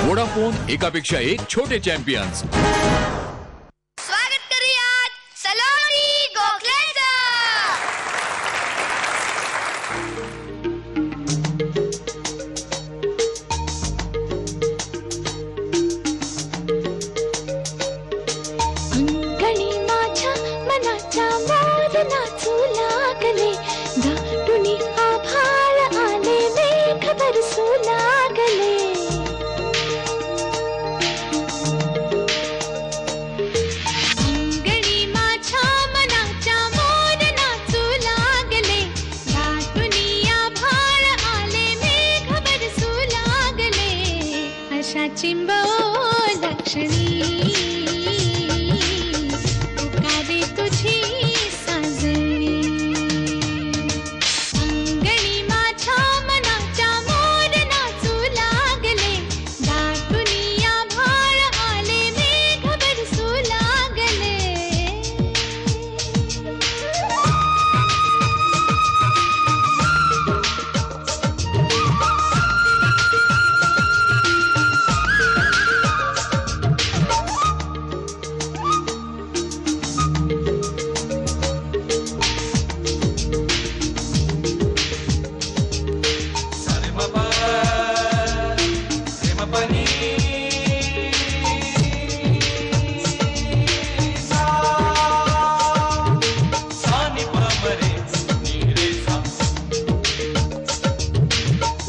Vodafone एकापेक्षा एक छोटे चॅम्पियन्स। स्वागत करूयात सलोनी गोखलेचं। अंगणी माझ्या मनाच्या मोर नाचू लागले, दाटुनी आभाळ आले, मेघ बरसू लागले। अंगणी माझ्या मनाच्या मोर नाचू लागले, दाटुनी आभाळ आले, मेघ बरसू लागले। अशा चिंबोलक्षणी पुकारे तुझी साजणी। अंगणी माझ्या मनाच्या मोर नाचू लागले, दाटुनी आभाळ आले, मेघ बरसू लागले।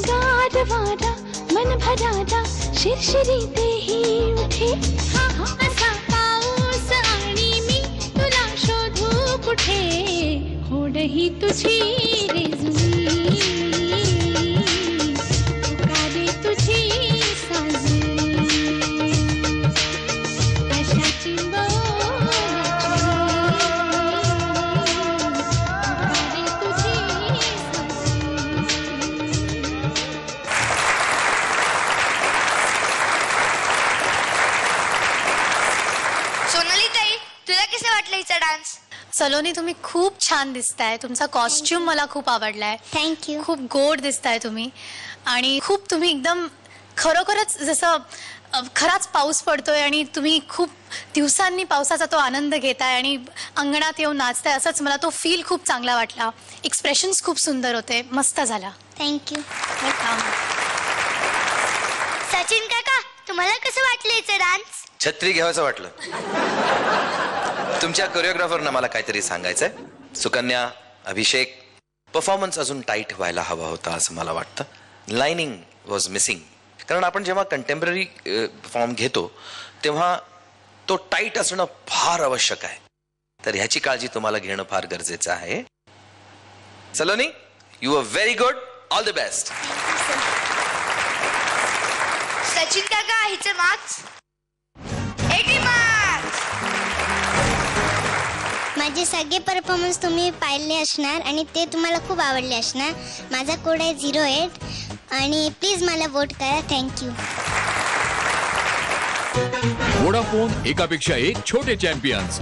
गारवारा मन भरारा शिरशिरीते ही उठे, असा पाऊस आणि मी तुला शोधू कुठे। होडही तुझी रेजुनी पुकारे तुझी साजणी। अशा चिंबोलक्षणी पुकारे तुझी सोनाली ताई, तुला कसं वाटलं हिचा डान्स? सलोनी, तुम्ही खूप छान दिसताय। तुमचा कॉस्ट्यूम मला खूप आवडलाय। थँक्यू। खूप गोड दिसताय तुम्ही आणि खूप तुम्ही एकदम खरोखरच जसं खराच पाऊस पडतोय आणि तुम्ही खूप दिवसांनी पावसाचा तो आनंद घेताय आणि अंगणात येऊन नाचताय, असंच मला तो फील खूप चांगला वाटला। एक्सप्रेशन्स खूप सुंदर होते, मस्त झाला। थँक्यू। सचिन काका, तुम्हाला कसं वाटलं हिचं डान्स? छत्री घ्यावंसं वाटलं। तुमच्या कोरिओग्राफरनं मला काहीतरी सांगायचंय। सुकन्या, अभिषेक, परफॉर्मन्स अजून टाईट व्हायला हवा होता असं मला वाटतं। Lining was missing. कारण आपण जेव्हा कंटेम्पररी फॉर्म घेतो तेव्हा तो टाईट असणं फार आवश्यक आहे, तर ह्याची काळजी तुम्हाला घेणं फार गरजेचं आहे। Saloni, you are very good, all the best. Sachin काका, हिचे मार्क्स 80 मार्क्स। माझे सगळे परफॉर्मन्स तुम्ही पाहिले असणार आणि ते तुम्हाला खूप आवडले असणार। माझा कोड आहे 08 आणि प्लीज मला वोट करा। थँक्यू। वोडाफोन एकापेक्षा एक छोटे चॅम्पियन्स।